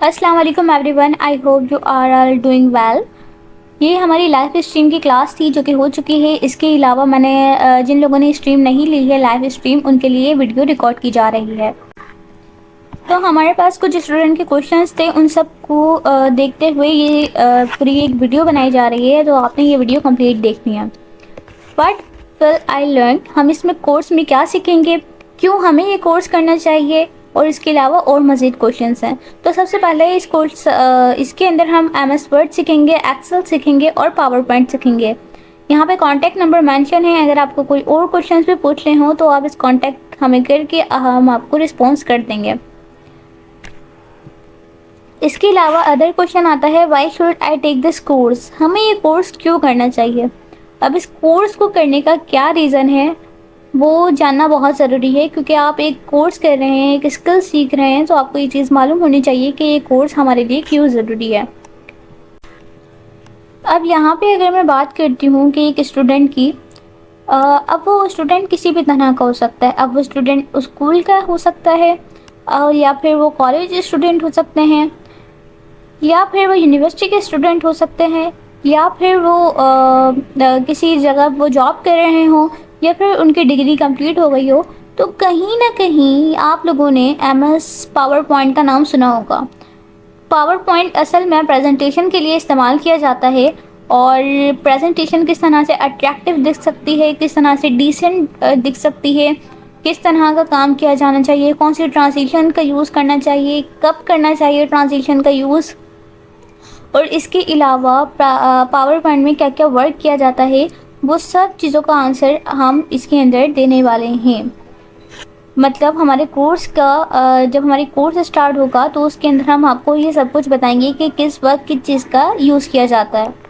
अस्सलाम वालेकुम everyone, I hope you are all doing well. ये हमारी लाइव स्ट्रीम की क्लास थी जो कि हो चुकी है। इसके अलावा मैंने जिन लोगों ने स्ट्रीम नहीं ली है लाइव स्ट्रीम, उनके लिए वीडियो रिकॉर्ड की जा रही है। तो हमारे पास कुछ स्टूडेंट के क्वेश्चंस थे, उन सब को देखते हुए ये पूरी एक वीडियो बनाई जा रही है, तो आपने ये वीडियो कंप्लीट देखनी है। बट फिर आई लर्न, हम इसमें कोर्स में क्या सीखेंगे, क्यों हमें ये कोर्स करना चाहिए, और इसके अलावा और मज़ीद क्वेश्चंस हैं। तो सबसे पहले इसके अंदर हम MS वर्ड सीखेंगे, एक्सेल सीखेंगे और पावर पॉइंट सीखेंगे। यहाँ पे कॉन्टैक्ट नंबर मेंशन है, अगर आपको कोई और क्वेश्चंस भी पूछने हो तो आप इस कॉन्टैक्ट हमें करके हम आपको रिस्पॉन्स कर देंगे। इसके अलावा अदर क्वेश्चन आता है, why should I take this course, हमें ये कोर्स क्यों करना चाहिए। अब इस कोर्स को करने का क्या रीज़न है वो जानना बहुत ज़रूरी है, क्योंकि आप एक कोर्स कर रहे हैं, एक स्किल सीख रहे हैं, तो आपको ये चीज़ मालूम होनी चाहिए कि ये कोर्स हमारे लिए क्यों ज़रूरी है। अब यहाँ पे अगर मैं बात करती हूँ कि एक स्टूडेंट की, अब वो स्टूडेंट किसी भी तरह का हो सकता है। अब वो स्टूडेंट स्कूल का हो सकता है, और या फिर वो कॉलेज स्टूडेंट हो सकते हैं, या फिर वो यूनिवर्सिटी के स्टूडेंट हो सकते हैं, या फिर वो किसी जगह वो जॉब कर रहे हों, या फिर उनकी डिग्री कंप्लीट हो गई हो। तो कहीं ना कहीं आप लोगों ने MS पावर पॉइंट का नाम सुना होगा। पावर पॉइंट असल में प्रेजेंटेशन के लिए इस्तेमाल किया जाता है, और प्रेजेंटेशन किस तरह से अट्रैक्टिव दिख सकती है, किस तरह से डिसेंट दिख सकती है, किस तरह का काम किया जाना चाहिए, कौन सी ट्रांजिशन का यूज़ करना चाहिए, कब करना चाहिए ट्रांजिशन का यूज़, और इसके अलावा पावर पॉइंट में क्या क्या वर्क किया जाता है, वो सब चीज़ों का आंसर हम इसके अंदर देने वाले हैं। मतलब हमारे कोर्स का जब हमारी कोर्स स्टार्ट होगा तो उसके अंदर हम आपको ये सब कुछ बताएंगे कि किस वक्त किस चीज़ का यूज़ किया जाता है।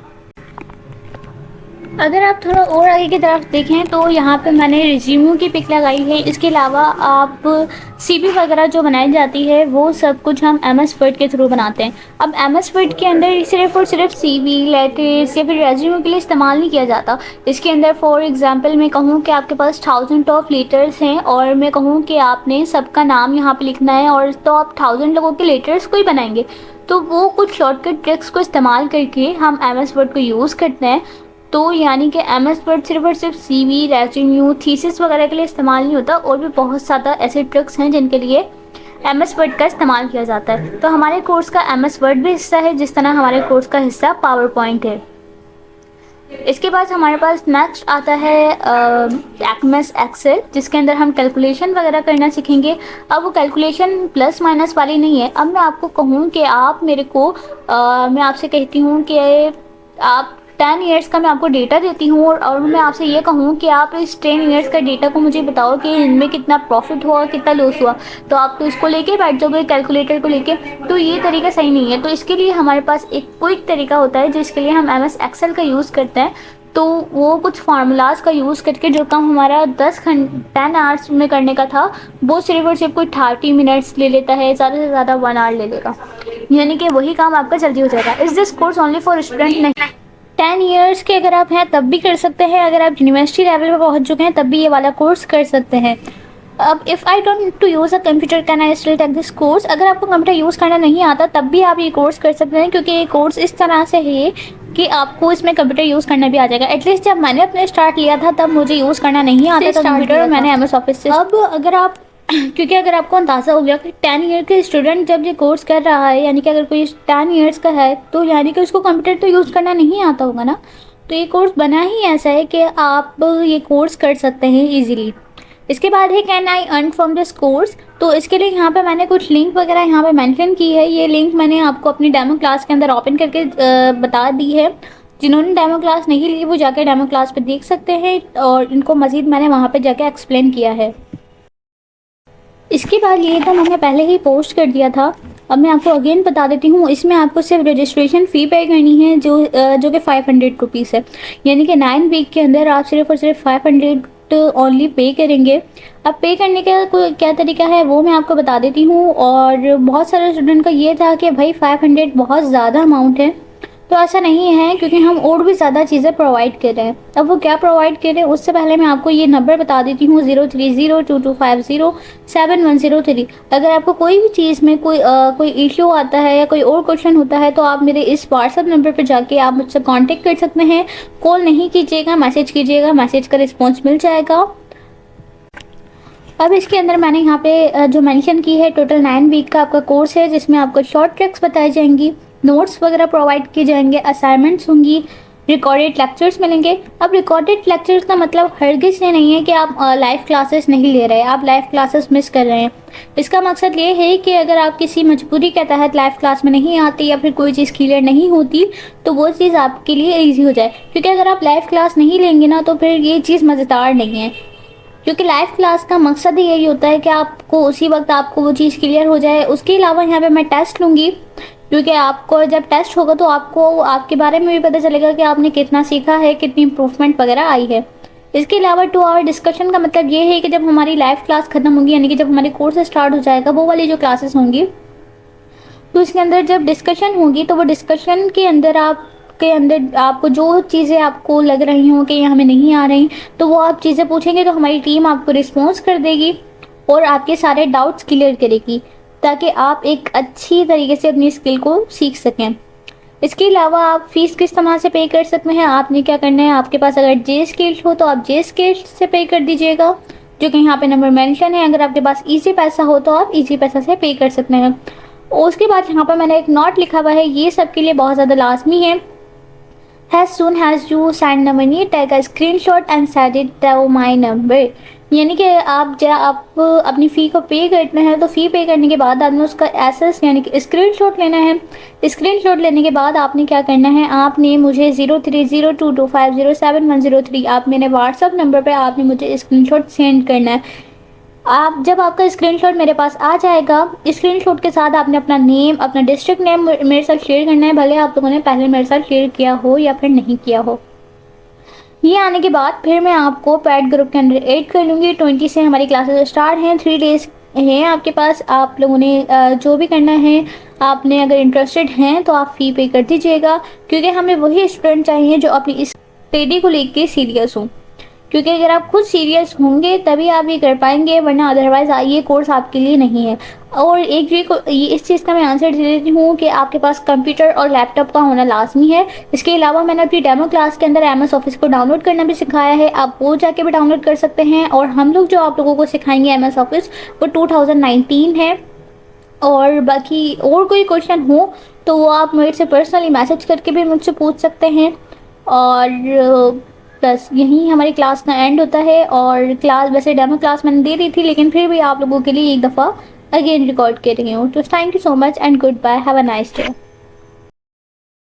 अगर आप थोड़ा और आगे की तरफ देखें तो यहाँ पे मैंने रिज्यूम की पिक लगाई है। इसके अलावा आप CV वगैरह जो बनाई जाती है वो सब कुछ हम MS वर्ड के थ्रू बनाते हैं। अब MS वर्ड के अंदर सिर्फ और सिर्फ CV, लेटर्स या फिर रेज्यूमे के लिए इस्तेमाल नहीं किया जाता। इसके अंदर फॉर एग्जांपल मैं कहूँ कि आपके पास 1000 ऑफ लेटर्स हैं, और मैं कहूँ कि आपने सबका नाम यहाँ पे लिखना है, और तो आप 1000 लोगों के लेटर्स को ही बनाएंगे, तो वो कुछ शॉर्टकट ट्रिक्स को इस्तेमाल करके हम MS वर्ड को यूज़ करते हैं। तो यानी कि MS वर्ड सिर्फ और सिर्फ CV, रेज्यूमे, थीसिस वगैरह के लिए इस्तेमाल नहीं होता, और भी बहुत ज़्यादा ऐसे ट्रिक्स हैं जिनके लिए MS वर्ड का इस्तेमाल किया जाता है। तो हमारे कोर्स का MS वर्ड भी हिस्सा है, जिस तरह हमारे कोर्स का हिस्सा पावर पॉइंट है। इसके बाद हमारे पास नेक्स्ट आता है MS एक्सेल, जिसके अंदर हम कैलकुलेशन वगैरह करना सीखेंगे। अब वो कैलकुलेशन प्लस माइनस वाली नहीं है। अब मैं आपको कहूँ कि आप मेरे को मैं आपसे कहती हूँ कि आप 10 ईयर्स का मैं आपको डेटा देती हूँ, और मैं आपसे ये कहूँ कि आप इस 10 ईयर्स का डेटा को मुझे बताओ कि इनमें कितना प्रॉफिट हुआ, कितना लॉस हुआ, तो आप तो इसको लेके बैठ जाओगे कैलकुलेटर को लेके। तो ये तरीका सही नहीं है। तो इसके लिए हमारे पास एक क्विक तरीका होता है जिसके लिए हम MS एक्सेल का यूज़ करते हैं। तो वो कुछ फार्मूलाज का यूज़ करके जो काम हमारा 10 आवर्स में करने का था, वो सिर्फ और सिर्फ कोई 30 मिनट्स ले लेता है, ज़्यादा से ज़्यादा 1 आवर ले लेगा, यानी कि वही काम आपका जल्दी हो जाएगा। Is this course only for student? नहीं, 10 ईयर्स के अगर आप हैं तब भी कर सकते हैं, अगर आप यूनिवर्सिटी लेवल पर पहुंच चुके हैं तब भी ये वाला कोर्स कर सकते हैं। अब if I don't to use a computer, can I still take this course? अगर आपको कंप्यूटर यूज़ करना नहीं आता तब भी आप ये कोर्स कर सकते हैं, क्योंकि ये कोर्स इस तरह से है कि आपको इसमें कंप्यूटर यूज़ करना भी आ जाएगा। एटलीस्ट जब मैंने अपने स्टार्ट लिया था तब मुझे यूज़ करना नहीं आता था कंप्यूटर, और मैंने MS ऑफिस से। अब अगर आप क्योंकि अगर आपको अंदाज़ा हो गया कि 10 ईयर के स्टूडेंट जब ये कोर्स कर रहा है, यानी कि अगर कोई 10 ईयर्स का है, तो यानी कि उसको कंप्यूटर तो यूज़ करना नहीं आता होगा ना। तो ये कोर्स बना ही ऐसा है कि आप ये कोर्स कर सकते हैं इजीली। इसके बाद है, can I earn from this course? तो इसके लिए यहाँ पे मैंने कुछ लिंक वगैरह यहाँ पे मेंशन की है। ये लिंक मैंने आपको अपनी डेमो क्लास के अंदर ओपन करके बता दी है। जिन्होंने डेमो क्लास नहीं ली वो जाके डेमो क्लास पे देख सकते हैं, और इनको मज़ीद मैंने वहाँ पे जाके एक्सप्लेन किया है। इसके बाद ये तो मैंने पहले ही पोस्ट कर दिया था, अब मैं आपको अगेन बता देती हूँ। इसमें आपको सिर्फ रजिस्ट्रेशन फ़ी पे करनी है, जो कि 500 रुपीज़ है, यानी कि 9 वीक के अंदर आप सिर्फ और सिर्फ 500 ओनली पे करेंगे। अब पे करने का क्या तरीका है वो मैं आपको बता देती हूँ। और बहुत सारे स्टूडेंट का ये था कि भाई 500 बहुत ज़्यादा अमाउंट है, तो ऐसा नहीं है, क्योंकि हम और भी ज़्यादा चीज़ें प्रोवाइड कर रहे हैं। अब वो क्या प्रोवाइड कर रहे हैं उससे पहले मैं आपको ये नंबर बता देती हूँ, 030225071103। अगर आपको कोई भी चीज़ में कोई इश्यू आता है या कोई और क्वेश्चन होता है तो आप मेरे इस व्हाट्सएप नंबर पर जाके आप मुझसे कांटेक्ट कर सकते हैं। कॉल नहीं कीजिएगा, मैसेज कीजिएगा, मैसेज का रिस्पॉन्स मिल जाएगा। अब इसके अंदर मैंने यहाँ पे जो मेंशन की है, टोटल 9 वीक का आपका कोर्स है, जिसमें आपको शॉर्ट ट्रिक्स बताई जाएंगी, नोट्स वगैरह प्रोवाइड किए जाएंगे, असाइनमेंट्स होंगी, रिकॉर्डेड लेक्चर्स मिलेंगे। अब रिकॉर्डेड लेक्चर्स का मतलब हरगिज़ ये नहीं है कि आप लाइव क्लासेस नहीं ले रहे हैं, आप लाइव क्लासेस मिस कर रहे हैं। इसका मकसद ये है कि अगर आप किसी मजबूरी के तहत लाइव क्लास में नहीं आती या फिर कोई चीज़ क्लियर नहीं होती तो वो चीज़ आपके लिए ईजी हो जाए। क्योंकि अगर आप लाइव क्लास नहीं लेंगे ना तो फिर ये चीज़ मज़ेदार नहीं है, क्योंकि लाइव क्लास का मकसद ही यही होता है कि आपको उसी वक्त आपको वो चीज़ क्लियर हो जाए। उसके अलावा यहाँ पे मैं टेस्ट लूँगी, क्योंकि आपको जब टेस्ट होगा तो आपको आपके बारे में भी पता चलेगा कि आपने कितना सीखा है, कितनी इम्प्रूवमेंट वगैरह आई है। इसके अलावा 2 आवर डिस्कशन का मतलब ये है कि जब हमारी लाइव क्लास ख़त्म होगी, यानी कि जब हमारी कोर्स स्टार्ट हो जाएगा, वो वाली जो क्लासेस होंगी, तो इसके अंदर जब डिस्कशन होगी तो वो डिस्कशन के अंदर आपको जो चीज़ें आपको लग रही हों कि ये हमें नहीं आ रही, तो वो आप चीज़ें पूछेंगे तो हमारी टीम आपको रिस्पॉन्स कर देगी और आपके सारे डाउट्स क्लियर करेगी, ताकि आप एक अच्छी तरीके से अपनी स्किल को सीख सकें। इसके अलावा आप फ़ीस किस तरह से पे कर सकते हैं, आपने क्या करना है, आपके पास अगर जे स्किल्स हो तो आप जे स्किल्स से पे कर दीजिएगा, जो कि यहाँ पे नंबर मेंशन है। अगर आपके पास ईजी पैसा हो तो आप ईजी पैसा से पे कर सकते हैं। उसके बाद यहाँ पर मैंने एक नोट लिखा हुआ है, ये सबके लिए बहुत ज़्यादा लाजमी है। As soon as you send the money, take a screenshot and send it to my number। यानी कि आप जब आप अपनी फ़ी को पे करते हैं तो फ़ी पे करने के बाद आपने उसका एसेस यानी कि स्क्रीनशॉट लेना है। स्क्रीनशॉट लेने के बाद आपने क्या करना है, आपने मुझे 030225071103 आप मेरे व्हाट्सअप नंबर पे आपने मुझे स्क्रीनशॉट सेंड करना है। आप जब आपका स्क्रीनशॉट मेरे पास आ जाएगा, स्क्रीनशॉट के साथ आपने अपना नेम, अपना डिस्ट्रिक्ट नेम मेरे साथ शेयर करना है, भले आप लोगों ने पहले मेरे साथ शेयर किया हो या फिर नहीं किया हो। ये आने के बाद फिर मैं आपको पैड ग्रुप के अंदर ऐड कर लूँगी। 20 से हमारी क्लासेस स्टार्ट हैं, 3 डेज़ हैं आपके पास। आप लोगों ने जो भी करना है, आपने अगर इंटरेस्टेड हैं तो आप फ़ी पे कर दीजिएगा, क्योंकि हमें वही स्टूडेंट चाहिए जो अपनी इस स्टडी को लेके सीरियस हों। क्योंकि अगर आप खुद सीरियस होंगे तभी आप ये कर पाएंगे, वरना अदरवाइज़ ये कोर्स आपके लिए नहीं है। और एक ये इस चीज़ का मैं आंसर दे देती हूँ कि आपके पास कंप्यूटर और लैपटॉप का होना लाजमी है। इसके अलावा मैंने अपनी डेमो क्लास के अंदर MS ऑफिस को डाउनलोड करना भी सिखाया है, आप वो जाके भी डाउनलोड कर सकते हैं। और हम लोग जो आप लोगों को सिखाएंगे MS ऑफिस, वो 2019 है। और बाकी और कोई क्वेश्चन हो तो वो आप मेरे से पर्सनली मैसेज करके भी मुझसे पूछ सकते हैं। और बस यहीं हमारी क्लास का एंड होता है। और क्लास वैसे डेमो क्लास मैंने दे दी थी, लेकिन फिर भी आप लोगों के लिए एक दफ़ा अगेन रिकॉर्ड कर रही हूँ। तो thank you so much and goodbye, have a nice day.